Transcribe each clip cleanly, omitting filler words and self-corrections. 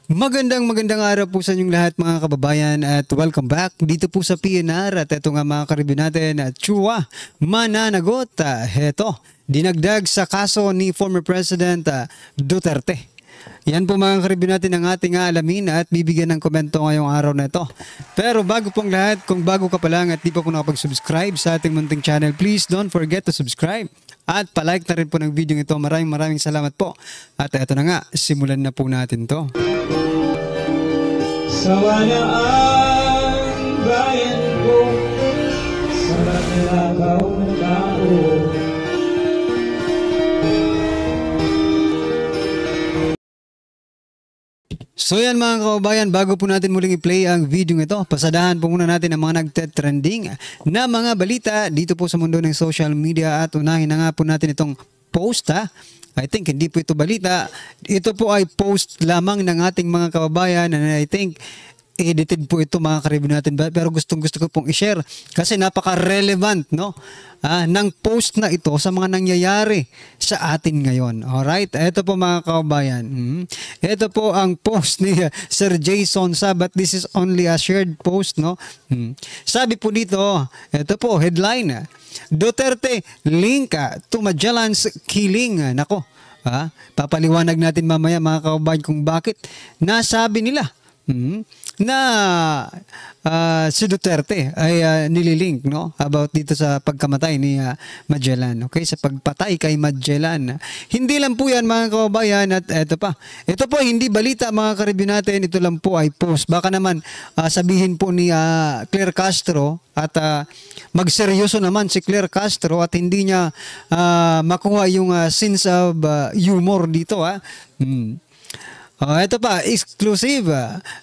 Magandang araw po sa inyong lahat mga kababayan at welcome back dito po sa PNR at ito nga mga karibin natin at Chua Mananagot. Heto, dinagdag sa kaso ni former President Duterte. Yan po mga karibin natin ang ating alamin at bibigyan ng komento ngayong araw na ito. Pero bago pong lahat, kung bago ka pa lang at di pa po nakapag-subscribe sa ating munting channel, please don't forget to subscribe. At palike na rin po ng video ito. Maraming salamat po. At ito na nga, simulan na po natin to. Sawa na ang bayan ko sa maglakaw ng tao. So yan mga kababayan, bago po natin muling i-play ang video ito, pasadahan po muna natin ang mga nagte-trending na mga balita dito po sa mundo ng social media at unahin na nga po natin itong post I think hindi po ito balita, ito po ay post lamang ng ating mga kababayan and I think edited po ito mga karibin natin pero gusto ko pong i-share kasi napaka-relevant ng post na ito sa mga nangyayari sa atin ngayon. Alright, ito po mga kababayan. Ito po ang post ni Sir Jason Sa, but this is only a shared post. Sabi po dito, ito po, headline, Duterte link to Magellan's killing. Nako, papaliwanag natin mamaya mga kababayan kung bakit nasabi nila na si Duterte ay nililink about dito sa pagkamatay ni Magellan, okay, sa pagpatay kay Magellan. Hindi lang po yan mga kababayan at ito po hindi balita mga karibin natin, ito lang po ay post. Baka naman sabihin po ni Claire Castro at magseryoso naman si Claire Castro at hindi niya makuha yung sense of humor dito ito pa, exclusive.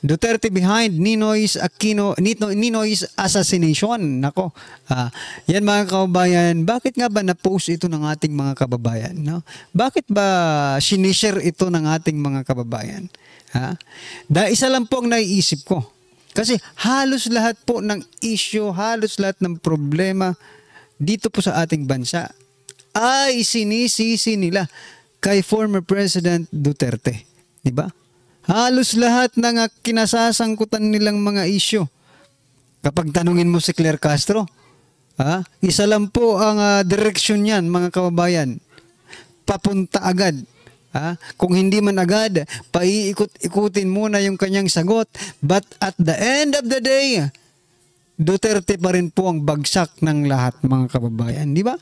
Duterte behind Ninoy's assassination. Nako. Yan mga kababayan, bakit nga ba na-post ito ng ating mga kababayan? Bakit ba sinishare ito ng ating mga kababayan? Dahil isa lang po ang naiisip ko. Kasi halos lahat po ng issue, halos lahat ng problema dito po sa ating bansa ay sinisisi nila kay former President Duterte. Diba? Halos lahat ng kinasasangkutan nilang mga isyu. Kapag tanungin mo si Claire Castro, isa lang po ang direksyon niyan mga kababayan. Papunta agad. Kung hindi man agad, paiikot-ikutin muna yung kanyang sagot. But at the end of the day, Duterte pa rin po ang bagsak ng lahat mga kababayan. Di ba?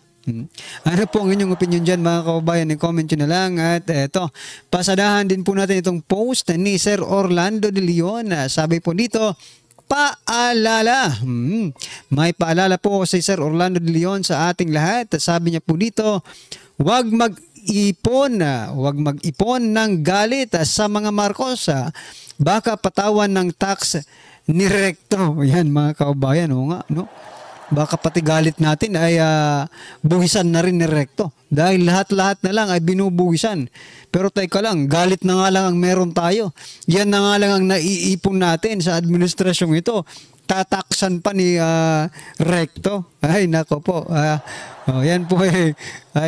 Ano po ang inyong opinion dyan mga kababayan? I-comment nyo na lang. At eto, pasadahan din po natin itong post ni Sir Orlando De Leon. Sabi po dito, paalala. May paalala po si Sir Orlando De Leon sa ating lahat. Sabi niya po dito, huwag mag-ipon ng galit sa mga Marcos. Baka patawan ng tax ni Recto. Yan mga kababayan. O nga, no? Baka pati galit natin ay buwisan na rin ni Recto. Dahil lahat-lahat na lang ay binubuwisan. Pero teka lang, galit na nga lang ang meron tayo. Yan na nga lang ang naiipon natin sa administrasyong ito. Tataksan pa ni Recto. Ay, nako po. Yan po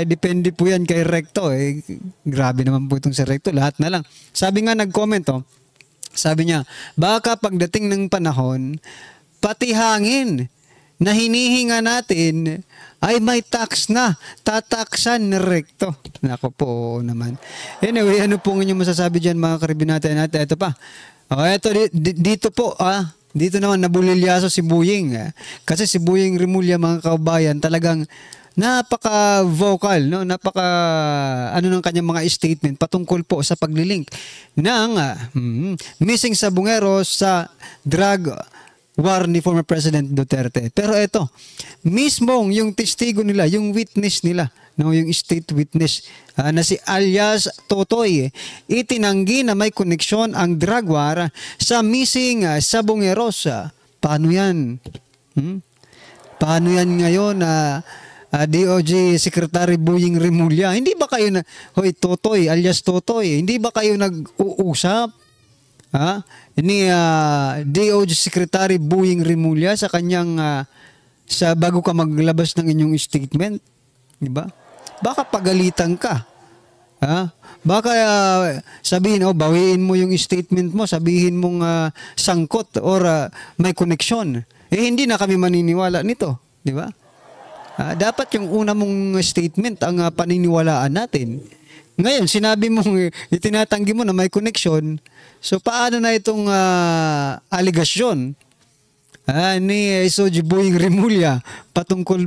depende po yan kay Recto. Grabe naman po itong si Recto. Lahat na lang. Sabi nga nag-comment sabi niya, baka pagdating ng panahon, pati hangin na hinihinga natin ay may tax na, tataksan ni Recto. Nako po naman. Anyway, ano po inyong masasabi dyan mga karibin natin? At ito pa. Dito po, dito naman nabulilyaso si Buying. Kasi si Buying Rimulya mga kaubayan talagang napaka-vocal, ng kanyang mga statement patungkol po sa paglilink ng missing sabungeros sa drug war ni former President Duterte. Pero ito, mismong yung testigo nila, yung witness nila, yung state witness na si alias Totoy, itinanggi na may koneksyon ang drug war sa missing sabungeros. Paano yan? Paano yan ngayon DOJ Secretary Buying Rimulya? Hindi ba kayo hoy Totoy, alias Totoy, hindi ba kayo nag-uusap? Ni DOJ Secretary Buying Rimulya sa kanyang sa bago ka maglabas ng inyong statement, di ba? Baka pagalitan ka. Baka sabihin, bawiin mo yung statement mo, sabihin mong sangkot or may connection. Hindi na kami maniniwala nito. Di ba? Dapat yung una mong statement ang paniniwalaan natin. Ngayon, sinabi mong itinatanggi mo na may connection. So, paano na itong aligasyon ni SOG Boying Remulla patungkol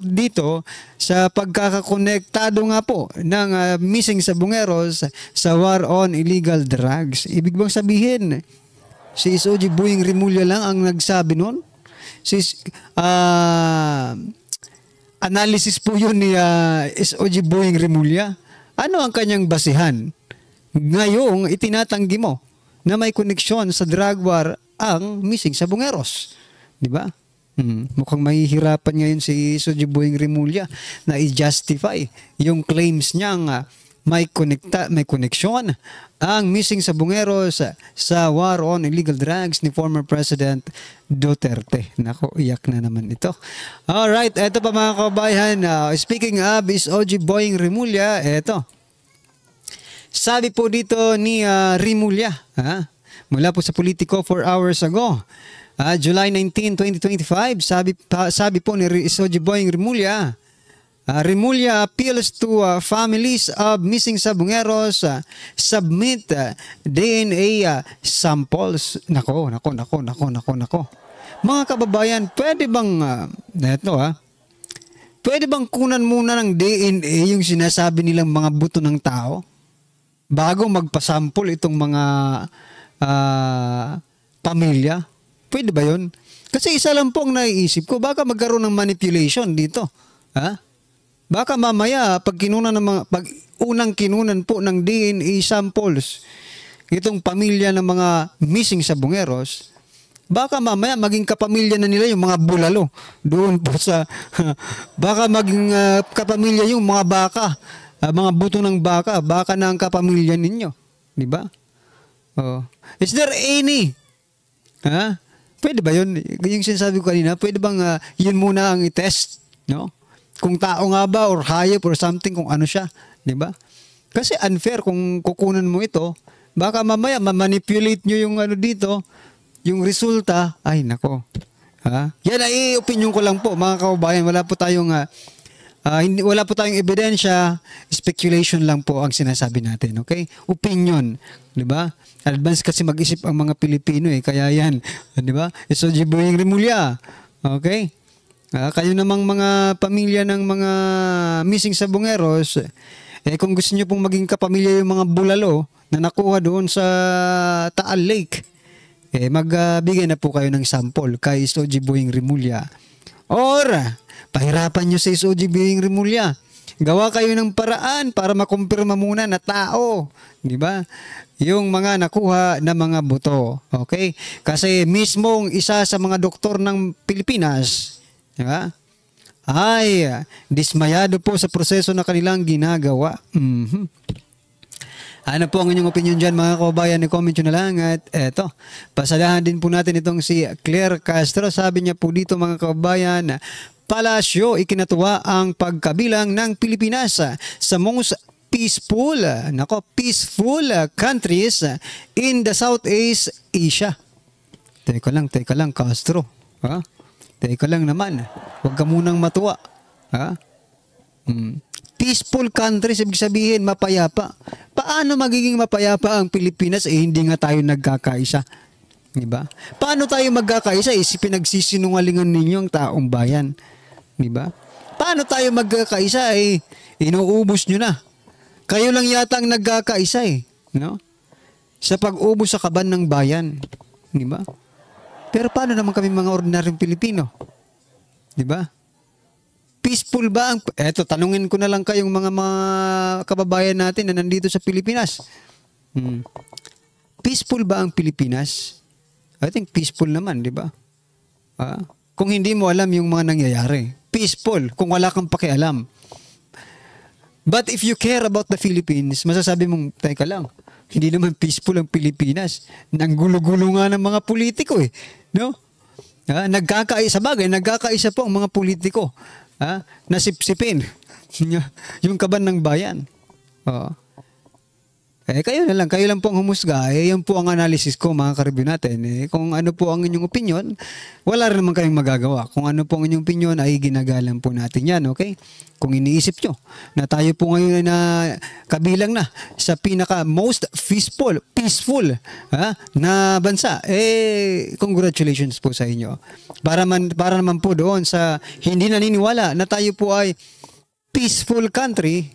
dito sa pagkakakonektado nga po ng missing sabongeros sa war on illegal drugs? Ibig bang sabihin, si SOG Boying Remulla lang ang nagsabi nun? Analysis po yun ni SOG Boying Remulla. Ano ang kanyang basihan? Ngayong itinatanggi mo na may koneksyon sa drug war ang missing sabongeros. Di ba? Mukhang mahihirapan ngayon si SOG Boying Remulla na i-justify yung claims niyang may koneksyon ang missing sabongeros sa war on illegal drugs ni former President Duterte. Nako, iyak na naman ito. Alright, eto pa mga kabayan. Speaking of SOG Boying Remulla, eto. Sabi po dito ni Remulla, mula po sa Politico 4 hours ago, July 19, 2025, sabi po ni SOG Boying Remulla, Remulla appeals to families of missing sabongeros submit DNA samples. Nako. Mga kababayan, pwede bang pwede bang kunan muna ng DNA yung sinasabi nilang mga buto ng tao bago magpasample itong mga pamilya? Pwede ba yun? Kasi isa lang po ang naiisip ko, baka magkaroon ng manipulation dito. Baka mamaya pag unang kinunan po ng DNA samples itong pamilya ng mga missing sabongeros, baka mamaya maging kapamilya na nila yung mga bulalo doon po sa baka maging kapamilya yung mga baka, mga buto ng baka na ang kapamilya ninyo, di ba? Is there any pwede ba yun? Yung sinasabi ko kanina, pwede bang yun muna ang i-test, no? Kung tao nga ba or hayop or something, kung ano siya, di ba? Kasi unfair kung kukunan mo ito, baka mamaya ma-manipulate nyo yung dito, yung resulta, ay nako. Yan ay opinion ko lang po, mga kababayan. Wala po tayong ebidensya, speculation lang po ang sinasabi natin, okay? Opinion, di ba? Advance kasi mag-isip ang mga Pilipino kaya yan, di ba? SOG Boying Remulla, okay? Kayo namang mga pamilya ng mga missing sabongeros, kung gusto nyo pong maging kapamilya yung mga bulalo na nakuha doon sa Taal Lake, magbigay na po kayo ng sample kay SOG Boying Remulla. Or, pahirapan nyo sa SOG Boying Remulla. Gawa kayo ng paraan para makumpirma muna na tao, di ba? Yung mga nakuha na mga buto. Okay? Kasi mismong isa sa mga doktor ng Pilipinas, diba, ay dismayado po sa proseso na kanilang ginagawa. Ano po ang inyong opinion dyan, mga kababayan? I-comment nyo na lang. At eto, pasadahan din po natin itong si Claire Castro. Sabi niya po dito, mga kababayan, Palasyo, ikinatuwa ang pagkabilang ng Pilipinas sa most peaceful countries in the Southeast Asia. Teka lang, Castro. Teka lang naman. Huwag ka munang matuwa. Peaceful countries, ibig sabihin mapayapa. Paano magiging mapayapa ang Pilipinas hindi nga tayo nagkakaisa? Diba? Paano tayo magkakaisa? Pinagsisinungalingan ninyo ang taong bayan. Diba? Paano tayo magkakaisa? Inuubos nyo na. Kayo lang yata ang nagkakaisa no? Sa pag-ubos sa kaban ng bayan. Diba? Pero paano naman kami mga ordinaryong Pilipino? Di ba? Peaceful ba ang... Eto, tanungin ko na lang kayong mga kababayan natin na nandito sa Pilipinas. Peaceful ba ang Pilipinas? I think peaceful naman, di ba? Kung hindi mo alam yung mga nangyayari. Peaceful, kung wala kang pakialam. But if you care about the Philippines, masasabi mong, teka lang, hindi naman peaceful ang Pilipinas. Nanggulo-gulo nga ng mga politiko no? Nagkakaisa po ang mga politiko. Nasipsipin yung kaban ng bayan. Kayo na lang, kayo lang pong humusga. Yan po ang analysis ko, mga ka-review natin. Kung ano po ang inyong opinion, wala rin naman kayong magagawa. Kung ano po ang inyong opinion, ay ginagalang po natin yan, okay? Kung iniisip nyo na tayo po ngayon na kabilang na sa pinaka most peaceful na bansa, congratulations po sa inyo. Para naman po doon sa hindi naniniwala na tayo po ay peaceful country,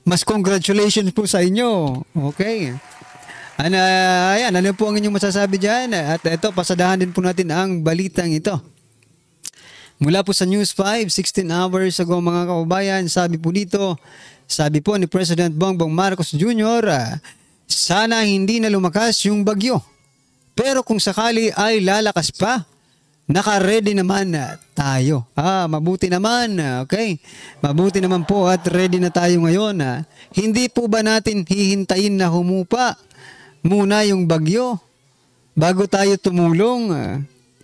mas congratulations po sa inyo. Okay. Ayan, ano po ang inyong masasabi dyan? At ito, pasadahan din po natin ang balitang ito. Mula po sa News 5, 16 hours ago mga kababayan, sabi po ni President Bongbong Marcos Jr., sana hindi na lumakas yung bagyo. Pero kung sakali ay lalakas pa, naka-ready naman tayo. Mabuti naman, okay? Mabuti naman po at ready na tayo ngayon. Hindi po ba natin hihintayin na humupa muna yung bagyo bago tayo tumulong?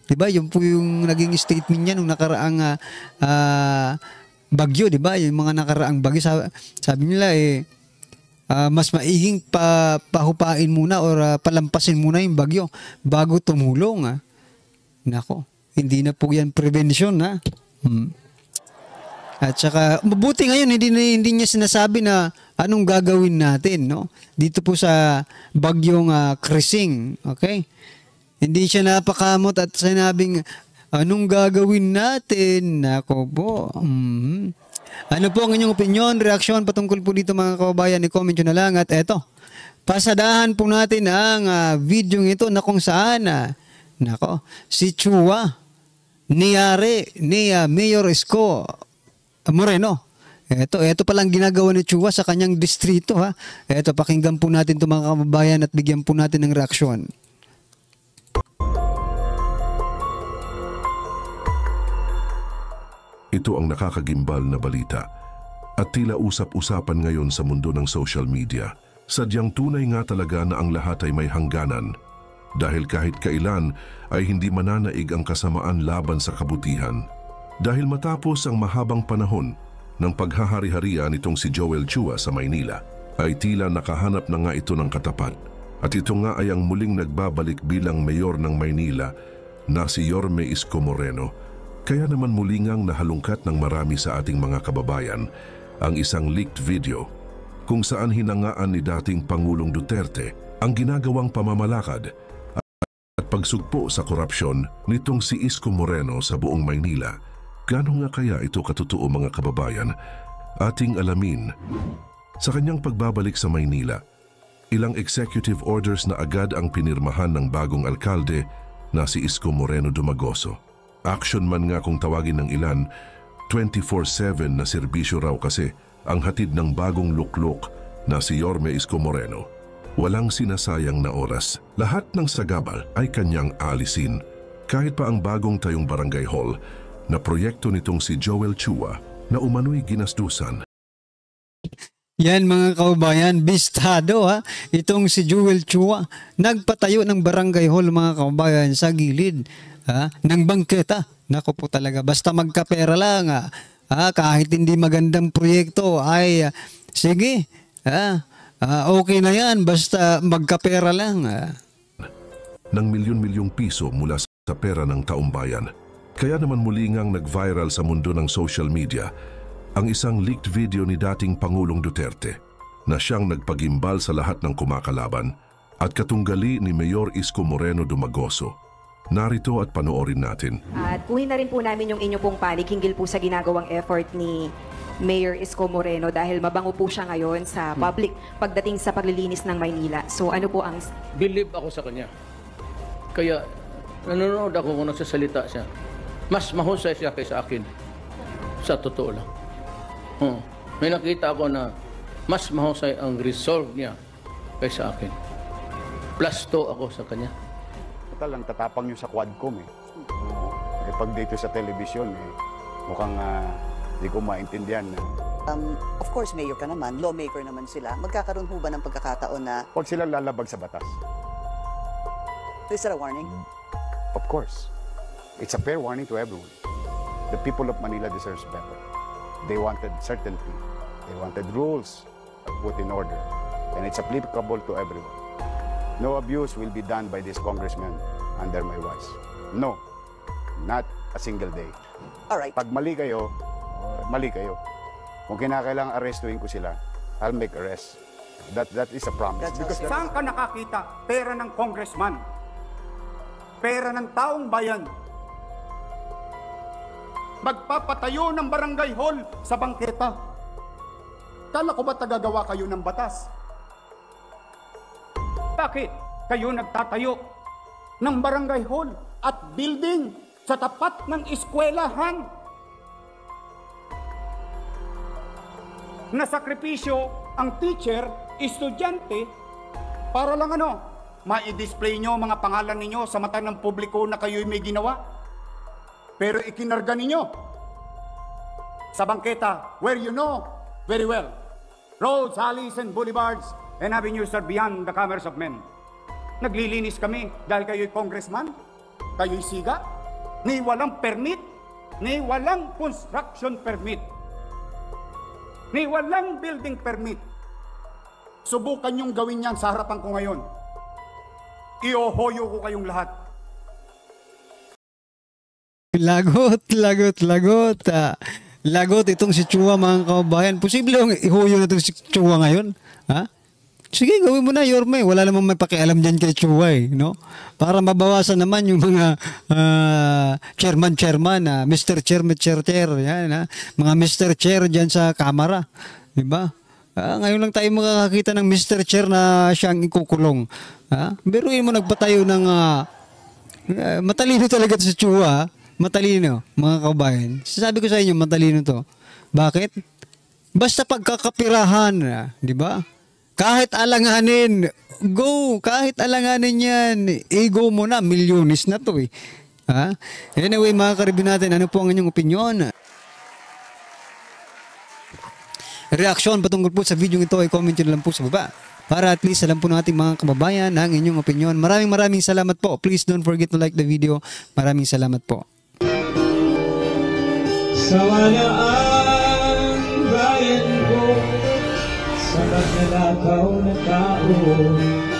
Diba? Yun po yung naging statement niya nung nakaraang bagyo, diba? Yung mga nakaraang bagyo, sabi nila mas maiging pahupain muna or palampasin muna yung bagyo bago tumulong. Nako. Hindi na po yan prevention, At saka, mabuti ngayon, hindi niya sinasabi na anong gagawin natin, no? Dito po sa bagyong Krising, okay? Hindi siya napakamot at sinabing, anong gagawin natin? Nako po. Ano po ang inyong opinion, reaksyon patungkol po dito mga kababayan? I-comment nyo na lang. At eto, pasadahan po natin ang video ito na kung saan, si Chua, niyari ni Mayor Isko Moreno. Ito palang ginagawa ni Chua sa kanyang distrito. Ito, pakinggan po natin ito mga kababayan at bigyan po natin ng reaksyon. Ito ang nakakagimbal na balita at tila usap-usapan ngayon sa mundo ng social media. Sadyang tunay nga talaga na ang lahat ay may hangganan. Dahil kahit kailan ay hindi mananaig ang kasamaan laban sa kabutihan. Dahil matapos ang mahabang panahon ng paghahari-harian nitong si Joel Chua sa Maynila, ay tila nakahanap na nga ito ng katapat. At ito nga ay ang muling nagbabalik bilang mayor ng Maynila na si Yorme Isko Moreno. Kaya naman muli ngang nahalungkat ng marami sa ating mga kababayan ang isang leaked video kung saan hinangaan ni dating Pangulong Duterte ang ginagawang pamamalakad at pagsugpo sa korupsyon nitong si Isko Moreno sa buong Maynila. Gaano nga kaya ito katotoo mga kababayan? Ating alamin. Sa kanyang pagbabalik sa Maynila, ilang executive orders na agad ang pinirmahan ng bagong alkalde na si Isko Moreno Dumagoso. Action man nga kung tawagin ng ilan, 24/7 na serbisyo raw kasi ang hatid ng bagong luklok na si Yorme Isko Moreno. Walang sinasayang na oras. Lahat ng sagabal ay kanyang alisin. Kahit pa ang bagong tayong barangay hall na proyekto nitong si Joel Chua na umano'y ginasdusan. Yan mga kababayan, bistado itong si Joel Chua. Nagpatayo ng barangay hall mga kababayan sa gilid ng bangketa. Nako po talaga, basta magkapera lang. Kahit hindi magandang proyekto ay sige, okay na yan, basta magkapera lang. Ng milyon-milyong piso mula sa pera ng taumbayan. Kaya naman muli ngang nag-viral sa mundo ng social media ang isang leaked video ni dating Pangulong Duterte na siyang nagpagimbal sa lahat ng kumakalaban at katunggali ni Mayor Isko Moreno Dumagoso. Narito at panoorin natin. At kunin na rin po namin yung inyo pong panig hinggil po sa ginagawang effort ni Mayor Isko Moreno dahil mabango po siya ngayon sa public pagdating sa paglilinis ng Maynila. So ano po ang... Believe ako sa kanya. Kaya nanonood ako kung nagsasalita siya. Mas mahusay siya kaysa akin. Sa totoo lang. May nakita ako na mas mahusay ang resolve niya kaysa akin. Plus 2 ako sa kanya. Total, ang tatapang nyo sa Quadcom pag dito sa television mukhang di ko maintindihan. Of course, mayor ka naman, lawmaker naman sila. Magkakaroon ho ba ng pagkakataon na... Huwag sila lalabag sa batas. Is that a warning? Of course. It's a fair warning to everyone. The people of Manila deserves better. They wanted certainty. They wanted rules put in order. and it's applicable to everyone. No abuse will be done by this congressman under my watch. No, not a single day. All right. Pag mali kayo, mali kayo. Kung kinakailangan arrestuin ko sila, I'll make arrest. That is a promise. That's okay. Saan ka nakakita? Pera ng congressman. Pera ng taong bayan. Magpapatayo ng barangay hall sa bangketa. Kala ko ba tagagawa kayo ng batas? Bakit kayo nagtatayo ng barangay hall at building sa tapat ng eskwelahan? Nasakripisyo ang teacher, estudyante, para lang ma-display nyo mga pangalan ninyo sa mata ng publiko na kayo'y may ginawa. Pero ikinarga ninyo sa bangketa where you know very well, roads, alleys, and boulevards and avenues are beyond the commerce of men. Naglilinis kami dahil kayo'y congressman, kayo'y siga, ni walang permit, ni walang construction permit, ni walang building permit. Subukan niyong gawin yan sa harapan ko ngayon. Iohoyo ko kayong lahat. Lagot. Lagot itong si Chua, mga kababayan. Posible yung ihuyo na itong si Chua ngayon. Ha? Sige, gawin mo na, Yorme. Wala namang may pakialam dyan kay Chua, no? Para mabawasan naman yung mga chairman, Mr. Chair, yan, ha? Mga Mr. Chair dyan sa Kamara. Diba? Ngayon lang tayo makakakita ng Mr. Chair na siyang ikukulong. Biruin mo nagpatayo ng matalino talaga ito si Chua. Matalino, mga kabayan. Sasabi ko sa inyo, matalino to. Bakit? Basta pagkakapirahan, di ba? Kahit alanganin, go! Kahit alanganin yan, go mo na, milyonis na to eh. Anyway, mga karibin natin, ano po ang inyong opinion? Reaksyon patungkol po sa video ito ay comment nyo lang po sa baba para at least alam po ng ating mga kababayan ang inyong opinion. Maraming salamat po. Please don't forget to like the video. Maraming salamat po. Sawa na ang bayan ko sa pagnanakaw na tao.